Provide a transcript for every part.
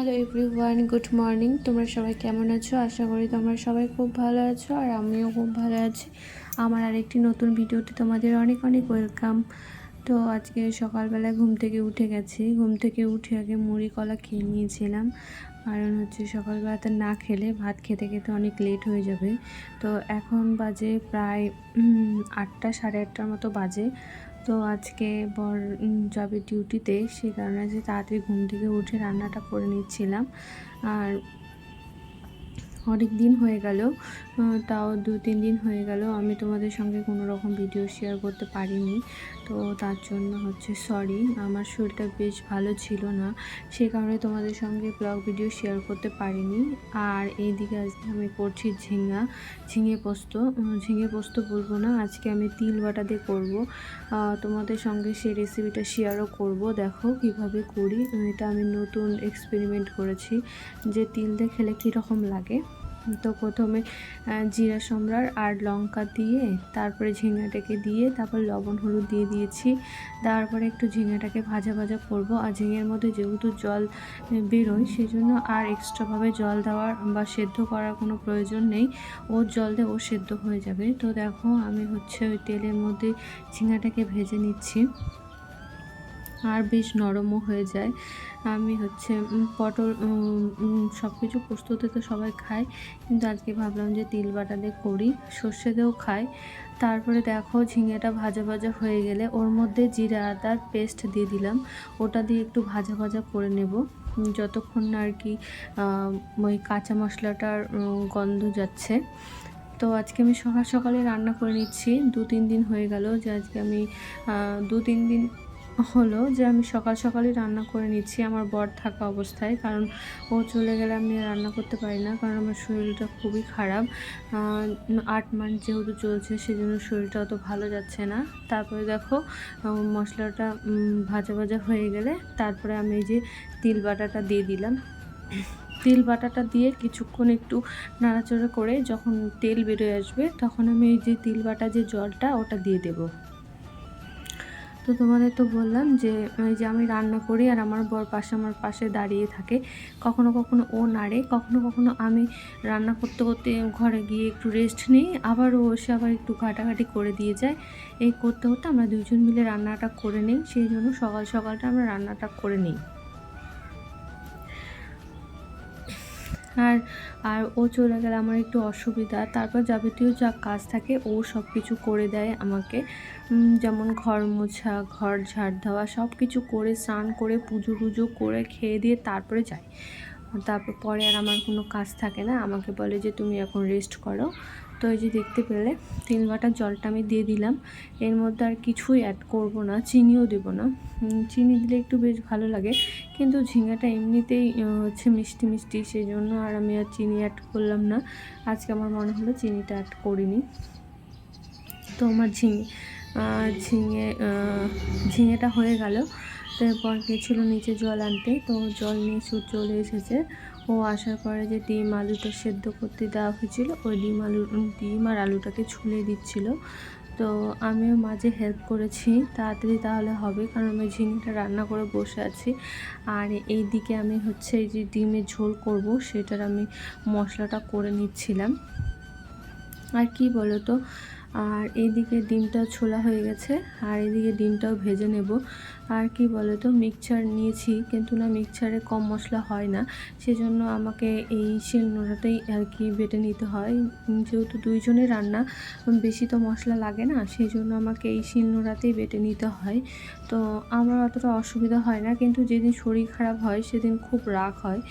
Hello everyone, good morning. তোমরা সবাই কেমন আছো? আশা করি তোমরা সবাই খুব ভালো আছো, আর আমিও খুব ভালো আছি। আমার আরেকটি নতুন ভিডিওতে তোমাদের অনেক অনেক ওয়েলকাম। তো আজকে সকালবেলায় ঘুম থেকে উঠে গেছি। ঘুম থেকে উঠে আগে মুড়ি কলা খেয়ে নিয়েছিলাম, কারণ হচ্ছে সকালবেলাতে না খেলে ভাত খেতে খেতে অনেক লেট হয়ে যাবে। তো এখন বাজে প্রায় 8টা, সাড়ে 8টার মতো বাজে। তো আজকে বর যাবে ডিউটিতে, সেই কারণে যে তাড়াতাড়ি ঘুম থেকে উঠে রান্নাটা করে নিচ্ছিলাম। আর অনেক দিন হয়ে গেল, তাও 2-3 দিন হয়ে গেল আমি তোমাদের সঙ্গে কোনো রকম ভিডিও শেয়ার করতে পারিনি। তো তার জন্য হচ্ছে সরি, আমার শরীরটা বেশ ভালো ছিল না, সেই কারণে তোমাদের সঙ্গে ব্লগ ভিডিও শেয়ার করতে পারিনি। আর এইদিকে আজকে আমি করছি ঝিঙে পোস্ত বলবো না, আজকে আমি তিল বাটা দিয়ে করবো। তোমাদের সঙ্গে সেই রেসিপিটা শেয়ারও করব। দেখো কিভাবে করি, এটা আমি নতুন এক্সপেরিমেন্ট করেছি যে তিল দিয়ে খেলে কীরকম লাগে। তো প্রথমে জিরা সম্রার আর লঙ্কা দিয়ে, তারপরে ঝিঙাটাকে দিয়ে, তারপর লবণ হলুদ দিয়ে দিয়েছি। তারপরে একটু ঝিঙাটাকে ভাজা ভাজা করব। আর ঝিঙের মধ্যে যেহেতু জল বেরোয়, সেই জন্য আর এক্সট্রাভাবে জল দেওয়ার বা সেদ্ধ করার কোনো প্রয়োজন নেই। ওর জল দিয়ে ও সেদ্ধ হয়ে যাবে। তো দেখো আমি হচ্ছে ওই তেলের মধ্যে ঝিঙাটাকে ভেজে নিচ্ছি, আর বেশ নরমও হয়ে যায়। আমি হচ্ছে পটল সব কিছু পোস্ততে তো সবাই খায়, কিন্তু আজকে ভাবলাম যে তিল বাটা দিয়ে করি, সর্ষে দিয়েও খায়। তারপরে দেখো ঝিঙেটা ভাজা ভাজা হয়ে গেলে ওর মধ্যে জিরা আদার পেস্ট দিয়ে দিলাম। ওটা দিয়ে একটু ভাজা ভাজা করে নেব, যতক্ষণ না আর কি ওই কাঁচা মশলাটার গন্ধ যাচ্ছে। তো আজকে আমি সকাল সকালে রান্না করে নিচ্ছি। 2-3 দিন হয়ে গেল যে আজকে আমি 2-3 দিন হলো যে আমি সকাল সকালই রান্না করে নিচ্ছি আমার বর থাকা অবস্থায়, কারণ ও চলে গেলে আমি রান্না করতে পারি না, কারণ আমার শরীরটা খুবই খারাপ। 8 মাস যেহেতু চলছে, সেজন্য শরীরটা অত ভালো যাচ্ছে না। তারপরে দেখো মশলাটা ভাজা ভাজা হয়ে গেলে তারপরে আমি এই যে তিল বাটাটা দিয়ে দিলাম। তেল বাটাটা দিয়ে কিছুক্ষণ একটু নাড়াচাড়া করে যখন তেল বেরিয়ে আসবে, তখন আমি এই যে তিল বাটা যে জলটা ওটা দিয়ে দেব। তো তোমাদের তো বললাম যে এই যে আমি রান্না করি আর আমার বর আমার পাশে দাঁড়িয়ে থাকে। কখনো কখনো ও নাড়ে, কখনো কখনো আমি রান্না করতে করতে ঘরে গিয়ে একটু রেস্ট নিই, আবার ও এসে আবার একটু ঘাটাঘাটি করে দিয়ে যায়। এই করতে করতে আমরা দুজন মিলে রান্নাটা করে নিই, সেই জন্য সকাল সকালটা আমরা রান্নাটা করে নিই। আর আর ও চলে গেলে আমার একটু অসুবিধা। তারপর যাবতীয় যা কাজ থাকে ও সব কিছু করে দেয় আমাকে, যেমন ঘর মোছা, ঘর ঝাড় দেওয়া, সব কিছু করে স্নান করে পুজো টুজো করে খেয়ে দিয়ে তারপরে যায়। তারপর পরে আর আমার কোনো কাজ থাকে না, আমাকে বলে যে তুমি এখন রেস্ট করো। তো এই যে দেখতে পেলে তিল বাটার জলটা আমি দিয়ে দিলাম। এর মধ্যে আর কিছুই অ্যাড করব না, চিনিও দেব না। চিনি দিলে একটু বেশ ভালো লাগে, কিন্তু ঝিঙাটা এমনিতেই হচ্ছে মিষ্টি মিষ্টি, সেই জন্য আর আমি আর চিনি অ্যাড করলাম না। আজকে আমার মনে হলো চিনিটা অ্যাড করিনি। তো আমার ঝিঙে ঝিঙেটা হয়ে গেল। তারপর গেছিলো নিচে জল আনতে, তো জল নিয়ে চলে এসেছে। ও আসার পরে যে ডিম আলুটা সেদ্ধ করতে দেওয়া হয়েছিল, ওই ডিম আর আলুটাকে ছুলে দিচ্ছিল। তো আমিও মাঝে হেল্প করেছি, তাড়াতাড়ি তাহলে হবে, কারণ আমি ঝিঙেটা রান্না করে বসে আছি। আর এই দিকে আমি হচ্ছে এই যে ডিমের ঝোল করব, সেটার আমি মশলাটা করে নিচ্ছিলাম। আর কি বলো তো, আর এইদিকে ডিমটাও ছোলা হয়ে গেছে, আর এদিকে ডিমটাও ভেজে নেব। আর কি বলো তো, মিক্সচার নিয়েছি, কিন্তু না মিক্সচারে কম মশলা হয় না, সেজন্য আমাকে এই শিলনোড়াতেই আর কি বেটে নিতে হয়। যেহেতু দুইজনের রান্না, বেশি তো মশলা লাগে না, সেই জন্য আমাকে এই শিলনোড়াতেই বেটে নিতে হয়। তো আমার অতটা অসুবিধা হয় না, কিন্তু যেদিন শরীর খারাপ হয় সেদিন খুব রাগ হয়,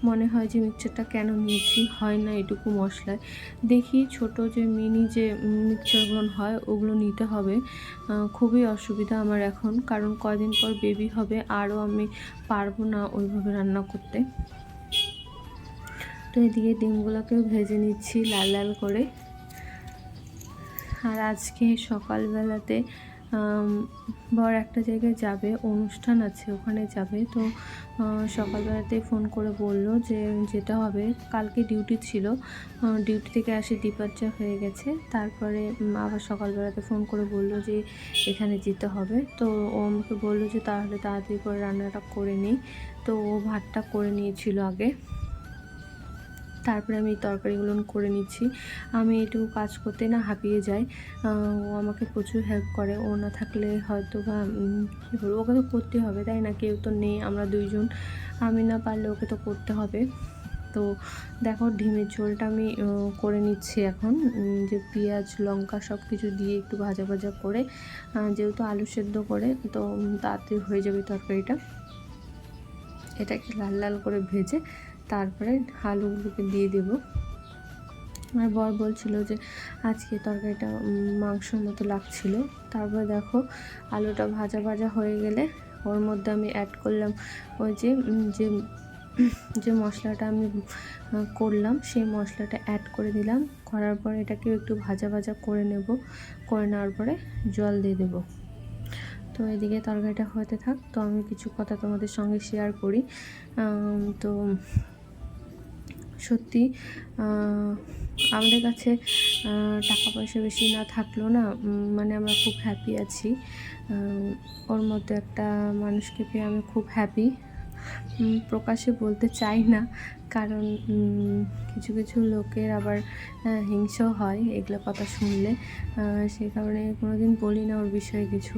মনে হয় যে মিক্সচারটা কেন নিয়েছি, হয় না এটুকু মশলায়। দেখি ছোট যে মিনি যে মিক্সচারগুলো হয় ওগুলো নিতে হবে। খুবই অসুবিধা আমার এখন, কারণ কয়দিন পর বেবি হবে, আরও আমি পারবো না ওইভাবে রান্না করতে। তো এদিকে ডিমগুলোকেও ভেজে নিচ্ছি লাল লাল করে। আর আজকে সকালবেলাতে বর একটা জায়গায় যাবে, অনুষ্ঠান আছে, ওখানে যাবে। তো সকালবেলাতেই ফোন করে বলল যে যেতে হবে, কালকে ডিউটি ছিল, ডিউটি থেকে এসে ডিপার্চার হয়ে গেছে। তারপরে আবার সকালবেলাতে ফোন করে বলল যে এখানে যেতে হবে। তো ও আমাকে বলল যে তাহলে তাড়াতাড়ি করে রান্নাটা করে নিই। তো ও ভাতটা করে নিয়েছিল আগে, তারপরে আমি তরকারিগুলো করে নিচ্ছি। আমি এটুকু কাজ করতে না হাঁপিয়ে যাই। ও আমাকে প্রচুর হেল্প করে, ও না থাকলে হয়তো বা কী বলবো, ওকে তো করতে হবে তাই না, কেউ তো নেই, আমরা দুইজন, আমি না পারলে ওকে তো করতে হবে। তো দেখো ডিমের ঝোলটা আমি করে নিচ্ছি এখন, যে পেঁয়াজ লঙ্কা সব কিছু দিয়ে একটু ভাজা ভাজা করে, যেহেতু আলু সেদ্ধ করে তো তাড়াতাড়ি হয়ে যাবে তরকারিটা। এটাকে লাল লাল করে ভেজে তারপরে আলুগুলোকে দিয়ে দেব। আমার বর বলছিল যে আজকে তরকারিটা মাংসর মতো লাগছিল। তারপরে দেখো আলুটা ভাজা ভাজা হয়ে গেলে ওর মধ্যে আমি অ্যাড করলাম ওই যে যে যে মশলাটা আমি করলাম, সেই মশলাটা অ্যাড করে দিলাম। করার পর এটাকে একটু ভাজা ভাজা করে নেব, করে নেওয়ার পরে জল দিয়ে দেবো। তো এদিকে তরকারিটা হতে থাক, তো আমি কিছু কথা তোমাদের সঙ্গে শেয়ার করি। তো সত্যি আমাদের কাছে টাকা পয়সা বেশি না থাকলেও না, মানে আমরা খুব হ্যাপি আছি। ওর মধ্যে একটা মানুষকে পেয়ে আমি খুব হ্যাপি। প্রকাশ্যে বলতে চাই না, কারণ কিছু কিছু লোকের আবার হিংসা হয় এগুলো কথা শুনলে, সেই কারণে কোনো দিন বলি না ওর বিষয়ে কিছু।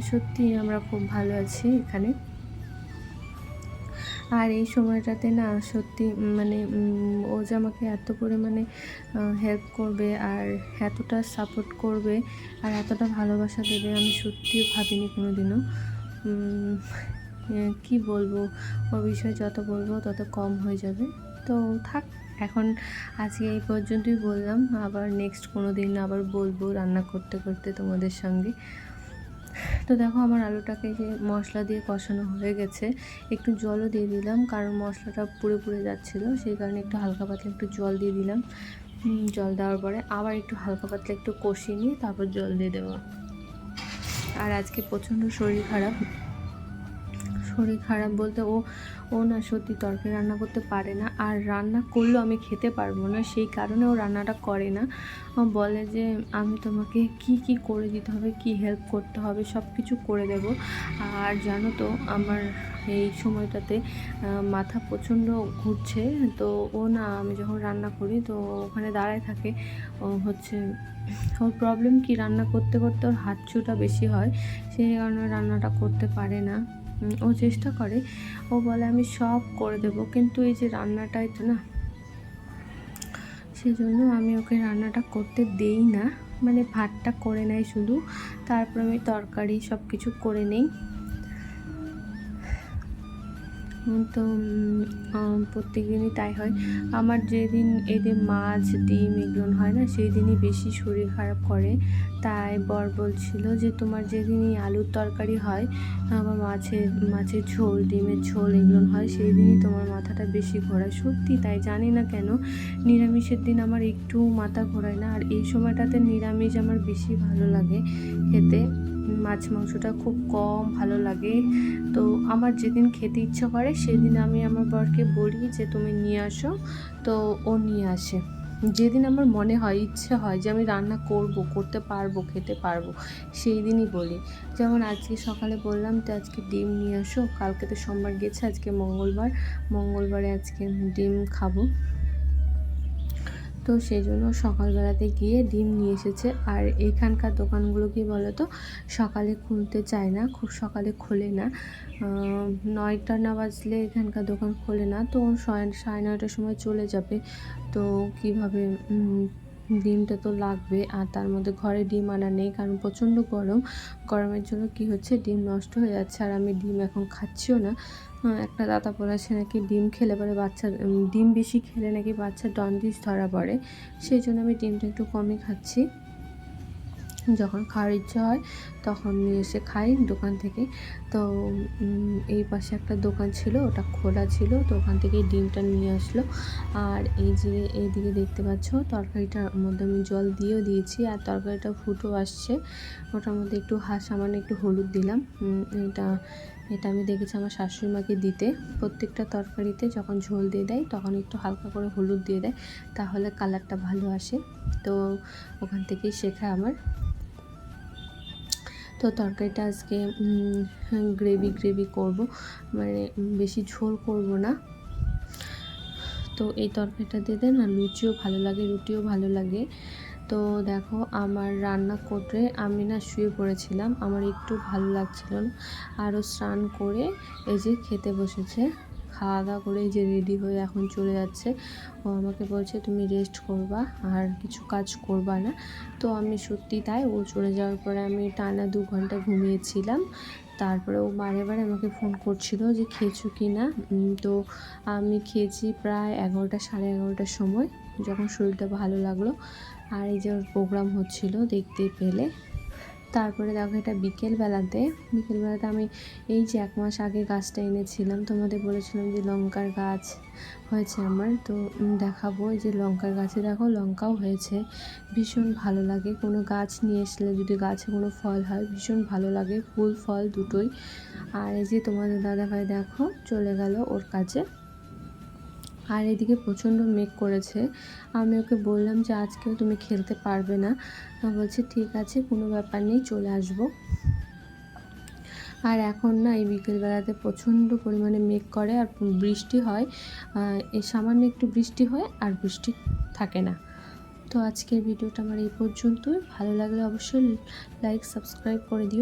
সত্যি আমরা খুব ভালো আছি এখানে। আর এই সময়টাতে না সত্যি মানে ও যে আমাকে এত পরিমাণে হেল্প করবে আর এতটা সাপোর্ট করবে আর এতটা ভালোবাসা দেবে আমি সত্যিও ভাবিনি কোনো দিনও। কী বলবো, ও বিষয়ে যত বলবো তত কম হয়ে যাবে। তো থাক, এখন আজকে এই পর্যন্তই বললাম, আবার নেক্সট কোনো দিন আবার বলবো রান্না করতে করতে তোমাদের সঙ্গে। তো দেখো আমার আলুটাকে যে মশলা দিয়ে কষানো হয়ে গেছে, একটু জলও দিয়ে দিলাম, কারণ মশলাটা পুড়ে পুড়ে যাচ্ছিলো, সেই কারণে একটু হালকা পাতলা একটু জল দিয়ে দিলাম। জল দেওয়ার পরে আবার একটু হালকা পাতলা একটু কষিয়ে নিয়ে তারপর জল দিয়ে দেবো। আর আজকে প্রচণ্ড শরীর খারাপ, শরীর খারাপ বলতে ও না সত্যি তরকারি রান্না করতে পারে না, আর রান্না করলেও আমি খেতে পারবো না, সেই কারণে ও রান্নাটা করে না। বলে যে আমি তোমাকে কি কি করে দিতে হবে, কি হেল্প করতে হবে সব কিছু করে দেব। আর জানো তো আমার এই সময়টাতে মাথা প্রচণ্ড ঘুরছে, তো ও না আমি যখন রান্না করি তো ওখানে দাঁড়ায় থাকে। ও হচ্ছে ওর প্রবলেম কি, রান্না করতে করতে ওর হাঁচুটা বেশি হয়, সেই কারণে রান্নাটা করতে পারে না। ও চেষ্টা করে, ও বলে আমি সব করে দেব, কিন্তু এই যে রান্নাটাই তো না, সেজন্য আমি ওকে রান্নাটা করতে দেই না। মানে ভাতটা করে নেয় শুধু, তারপর আমি তরকারি সব কিছু করে নেই। তো প্রত্যেক দিনই তাই হয় আমার। যেদিন এই যে মাছ ডিম এগুলো হয় না, সেই দিনই বেশি শরীর খারাপ করে। তাই বর বলছিল যে তোমার যেদিনই আলুর তরকারি হয় বা মাছের ঝোল ডিমের ঝোল এগুলো হয়, সেই দিনই তোমার মাথাটা বেশি ঘোরায়। সত্যি তাই, জানি না কেন নিরামিষের দিন আমার একটু মাথা ঘোরায় না, আর এই সময়টাতে নিরামিষ আমার বেশি ভালো লাগে খেতে। মাছ মাংসটা খুব কম ভালো লাগে। তো আমার যেদিন খেতে ইচ্ছা করে সেদিন আমি আমার বরকে বলি যে তুমি নিয়ে আসো, তো ও নিয়ে আসে। যেদিন আমার মনে হয় ইচ্ছে হয় যে আমি রান্না করব, করতে পারবো, খেতে পারবো, সেই দিনই বলি। যেমন আজকে সকালে বললাম তো আজকে ডিম নিয়ে আসো, কালকে তো সোমবার গেছে, আজকে মঙ্গলবারে আজকে ডিম খাবো। তো সেই জন্য সকালবেলাতে গিয়ে ডিম নিয়ে এসেছে। আর এখানকার দোকানগুলো কি বলো তো, সকালে খুলতে চায় না, খুব সকালে খোলে না, 9টা না বাজলে এখানকার দোকান খোলে না। তো 9:30টার সময় চলে যাবে, তো কিভাবে ডিমটা তো লাগবে, আর তার মধ্যে ঘরে ডিম আনা নেই, কারণ প্রচণ্ড গরমের জন্য কি হচ্ছে ডিম নষ্ট হয়ে যাচ্ছে, আর আমি ডিম এখন খাচ্ছিও না। একটা দাদা বলেছে নাকি ডিম খেলে পরে ডিম বেশি খেলে নাকি বাচ্চার জন্ডিস ধরা পড়ে, সেই জন্য আমি ডিমটা একটু কমই খাচ্ছি। যখন খাওয়ার ইচ্ছা হয় তখন নিয়ে এসে খাই দোকান থেকে। তো এই পাশে একটা দোকান ছিল, ওটা খোলা ছিল, তো ওখান থেকে ডিমটা নিয়ে আসলো। আর এই যে এইদিকে দেখতে পাচ্ছ তরকারিটার মধ্যে আমি জল দিয়েও দিয়েছি, আর তরকারিটা ফুটও আসছে, ওটার মধ্যে একটু সামান্য একটু হলুদ দিলাম। এটা আমি দেখেছি আমার শাশুড়ি মাকে দিতে। প্রত্যেকটা তরকারিতে যখন ঝোল দিয়ে দেয় তখন একটু হালকা করে হলুদ দিয়ে দেয়, তাহলে কালারটা ভালো আসে। তো ওখান থেকেই শেখা আমার। তো তরকারিটা আজকে গ্রেভি করব, মানে বেশি ঝোল করব না। তো এই তরকারিটা দিয়ে দেন আর লুচিও ভালো লাগে, রুটিও ভালো লাগে। তো দেখো আমার রান্না করে আমি না শুয়ে পড়েছিলাম, আমার একটু ভালো লাগছিল না। আরও স্নান করে এই যে খেতে বসেছে, খাওয়া দাওয়া করে এই যে রেডি হয়ে এখন চলে যাচ্ছে। ও আমাকে বলছে তুমি রেস্ট করবা আর কিছু কাজ করবা না। তো আমি সত্যি তাই, ও চলে যাওয়ার পরে আমি টানা 2 ঘন্টা ঘুমিয়েছিলাম। তারপরে ও বারে বারে আমাকে ফোন করছিল যে খেয়েছো কি না। তো আমি খেয়েছি প্রায় 11টা, সাড়ে 11টার সময়, যখন শরীরটা ভালো লাগলো। আর এই যে ওর প্রোগ্রাম হচ্ছিল দেখতেই পেলে। তারপরে দেখো এটা বিকেলবেলাতে আমি এই যে 1 মাস আগে গাছটা এনেছিলাম, তোমাদের বলেছিলাম যে লঙ্কার গাছ হয়েছে আমার। তো দেখাবো এই যে লঙ্কার গাছে দেখো লঙ্কাও হয়েছে। ভীষণ ভালো লাগে কোনো গাছ নিয়ে আসলে, যদি গাছে কোনো ফল হয় ভীষণ ভালো লাগে, ফুল ফল দুটোই। আর এই যে তোমাদের দাদাভাই দেখো চলে গেল ওর কাজে। আর এদিকে প্রচণ্ড মেঘ করেছে। আমি ওকে বললাম যে আজকেও তুমি খেলতে পারবে না। বলছে ঠিক আছে, কোনো ব্যাপার নেই, চলে আসবো। আর এখন না এই বিকেলবেলাতে প্রচণ্ড পরিমাণে মেঘ করে আর বৃষ্টি হয়। এই সামান্য একটু বৃষ্টি হয় আর বৃষ্টি থাকে না। তো আজকের ভিডিওটা আমার এই পর্যন্তই। ভালো লাগলে অবশ্যই লাইক সাবস্ক্রাইব করে দিও।